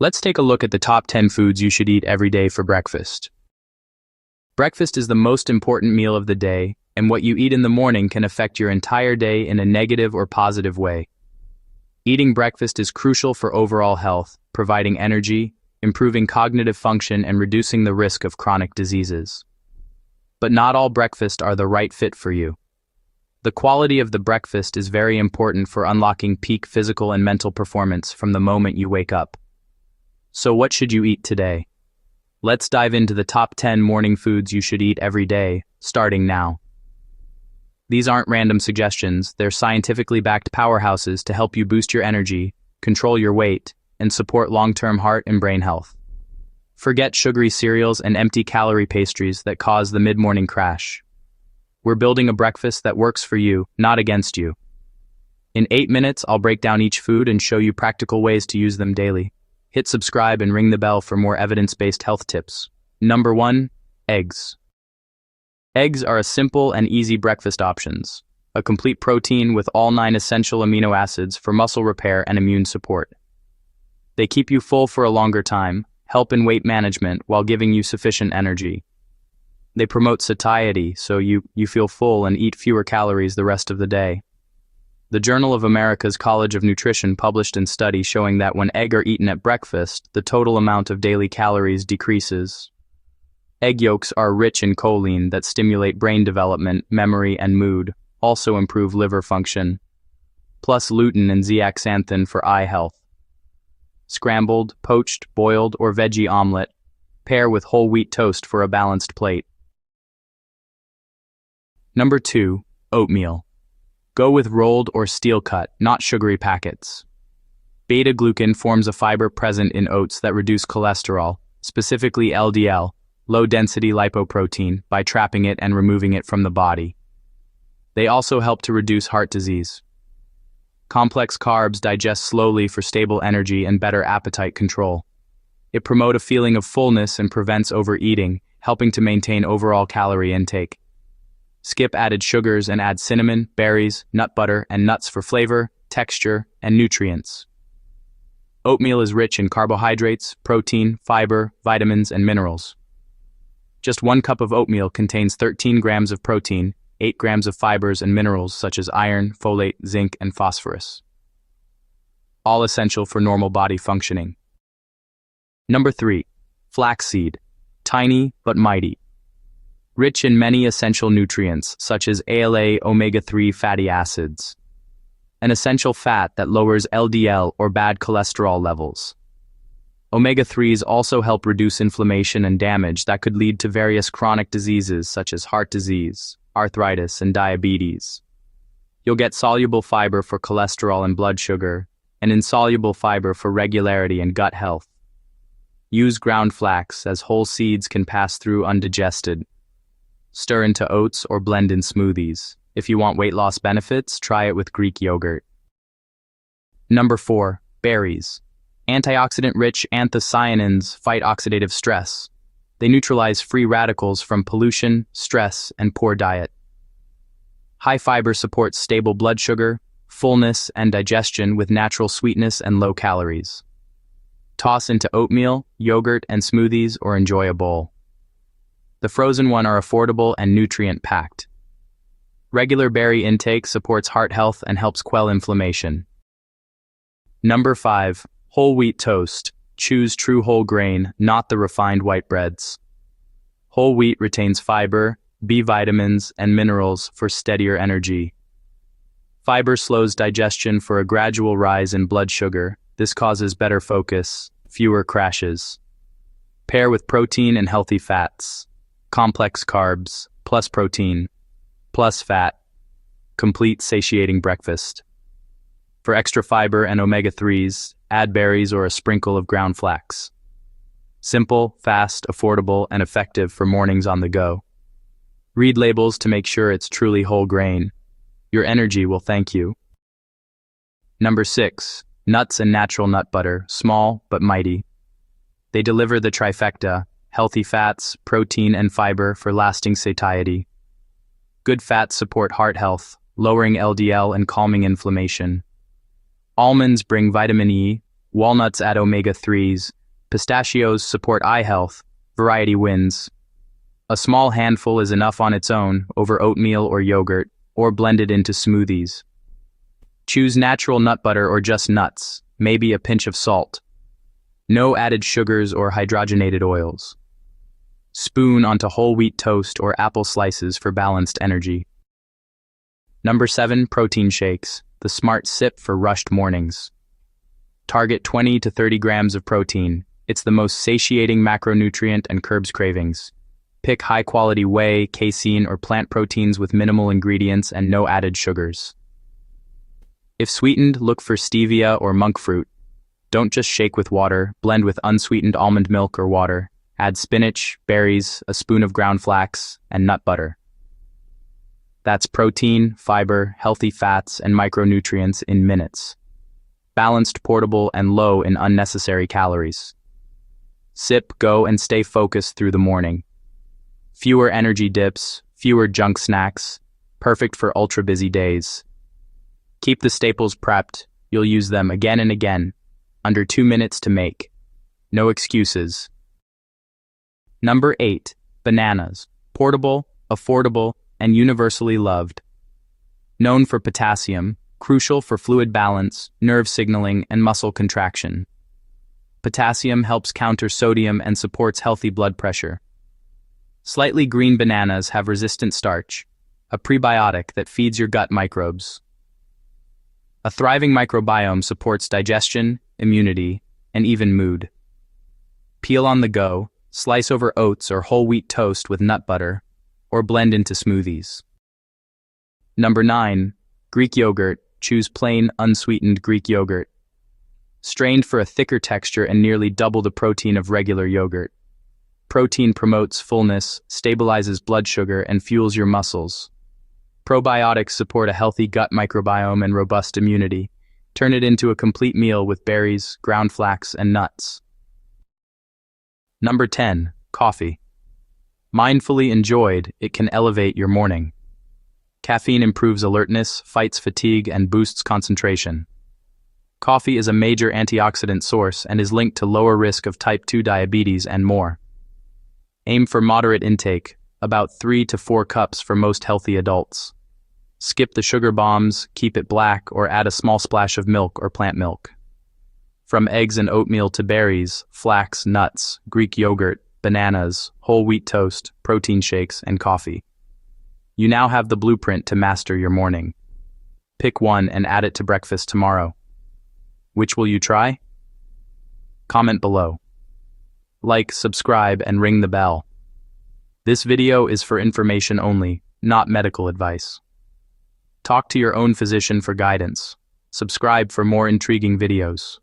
Let's take a look at the top 10 foods you should eat every day for breakfast. Breakfast is the most important meal of the day, and what you eat in the morning can affect your entire day in a negative or positive way. Eating breakfast is crucial for overall health, providing energy, improving cognitive function, and reducing the risk of chronic diseases. But not all breakfasts are the right fit for you. The quality of the breakfast is very important for unlocking peak physical and mental performance from the moment you wake up. So what should you eat today? Let's dive into the top 10 morning foods you should eat every day, starting now. These aren't random suggestions, they're scientifically backed powerhouses to help you boost your energy, control your weight, and support long-term heart and brain health. Forget sugary cereals and empty calorie pastries that cause the mid-morning crash. We're building a breakfast that works for you, not against you. In 8 minutes, I'll break down each food and show you practical ways to use them daily. Hit subscribe and ring the bell for more evidence-based health tips. Number 1. Eggs. Eggs are a simple and easy breakfast options. A complete protein with all 9 essential amino acids for muscle repair and immune support. They keep you full for a longer time, help in weight management while giving you sufficient energy. They promote satiety, so you feel full and eat fewer calories the rest of the day. The Journal of America's College of Nutrition published a study showing that when eggs are eaten at breakfast, the total amount of daily calories decreases. Egg yolks are rich in choline that stimulate brain development, memory, and mood, also improve liver function. Plus lutein and zeaxanthin for eye health. Scrambled, poached, boiled, or veggie omelet. Pair with whole wheat toast for a balanced plate. Number 2. Oatmeal. Go with rolled or steel cut, not sugary packets. Beta-glucan forms a fiber present in oats that reduce cholesterol, specifically LDL, low-density lipoprotein, by trapping it and removing it from the body. They also help to reduce heart disease. Complex carbs digest slowly for stable energy and better appetite control. It promotes a feeling of fullness and prevents overeating, helping to maintain overall calorie intake. Skip added sugars and add cinnamon, berries, nut butter, and nuts for flavor, texture, and nutrients. Oatmeal is rich in carbohydrates, protein, fiber, vitamins, and minerals. Just 1 cup of oatmeal contains 13 grams of protein, 8 grams of fibers and minerals such as iron, folate, zinc, and phosphorus. All essential for normal body functioning. Number 3. Flaxseed. Tiny but mighty. Rich in many essential nutrients such as ALA omega-3 fatty acids, an essential fat that lowers LDL or bad cholesterol levels. Omega-3s also help reduce inflammation and damage that could lead to various chronic diseases such as heart disease, arthritis, and diabetes. You'll get soluble fiber for cholesterol and blood sugar, and insoluble fiber for regularity and gut health. Use ground flax as whole seeds can pass through undigested. Stir into oats or blend in smoothies. If you want weight loss benefits, try it with Greek yogurt. Number 4. Berries. Antioxidant-rich anthocyanins fight oxidative stress. They neutralize free radicals from pollution, stress, and poor diet. High fiber supports stable blood sugar, fullness, and digestion with natural sweetness and low calories. Toss into oatmeal, yogurt, and smoothies or enjoy a bowl. The frozen ones are affordable and nutrient-packed. Regular berry intake supports heart health and helps quell inflammation. Number 5. Whole wheat toast. Choose true whole grain, not the refined white breads. Whole wheat retains fiber, B vitamins, and minerals for steadier energy. Fiber slows digestion for a gradual rise in blood sugar. This causes better focus, fewer crashes. Pair with protein and healthy fats. Complex carbs, plus protein, plus fat. Complete satiating breakfast. For extra fiber and omega-3s, add berries or a sprinkle of ground flax. Simple, fast, affordable, and effective for mornings on the go. Read labels to make sure it's truly whole grain. Your energy will thank you. Number 6. Nuts and natural nut butter, small but mighty. They deliver the trifecta: healthy fats, protein, and fiber for lasting satiety. Good fats support heart health, lowering LDL and calming inflammation. Almonds bring vitamin E, Walnuts add omega-3s. Pistachios support eye health. Variety wins. A small handful is enough on its own, over oatmeal or yogurt, or blended into smoothies. Choose natural nut butter or just nuts, maybe a pinch of salt. No added sugars or hydrogenated oils. Spoon onto whole wheat toast or apple slices for balanced energy. Number 7, protein shakes, the smart sip for rushed mornings. Target 20 to 30 grams of protein. It's the most satiating macronutrient and curbs cravings. Pick high-quality whey, casein, or plant proteins with minimal ingredients and no added sugars. If sweetened, look for stevia or monk fruit. Don't just shake with water, blend with unsweetened almond milk or water. Add spinach, berries, a spoon of ground flax, and nut butter. That's protein, fiber, healthy fats, and micronutrients in minutes. Balanced, portable, and low in unnecessary calories. Sip, go, and stay focused through the morning. Fewer energy dips, fewer junk snacks, perfect for ultra-busy days. Keep the staples prepped, you'll use them again and again, under 2 minutes to make. No excuses. Number 8, bananas. Portable, affordable, and universally loved. Known for potassium, crucial for fluid balance, nerve signaling, and muscle contraction. Potassium helps counter sodium and supports healthy blood pressure. Slightly green bananas have resistant starch, a prebiotic that feeds your gut microbes. A thriving microbiome supports digestion, immunity, and even mood. Peel on the go, slice over oats or whole wheat toast with nut butter, or blend into smoothies. Number 9, Greek yogurt. Choose plain, unsweetened Greek yogurt. Strained for a thicker texture and nearly double the protein of regular yogurt. Protein promotes fullness, stabilizes blood sugar, and fuels your muscles. Probiotics support a healthy gut microbiome and robust immunity. Turn it into a complete meal with berries, ground flax, and nuts. Number 10, coffee. Mindfully enjoyed, it can elevate your morning. Caffeine improves alertness, fights fatigue, and boosts concentration. Coffee is a major antioxidant source and is linked to lower risk of type 2 diabetes and more. Aim for moderate intake, about 3 to 4 cups for most healthy adults. Skip the sugar bombs, keep it black, or add a small splash of milk or plant milk. From eggs and oatmeal to berries, flax, nuts, Greek yogurt, bananas, whole wheat toast, protein shakes, and coffee. You now have the blueprint to master your morning. Pick one and add it to breakfast tomorrow. Which will you try? Comment below. Like, subscribe, and ring the bell. This video is for information only, not medical advice. Talk to your own physician for guidance. Subscribe for more intriguing videos.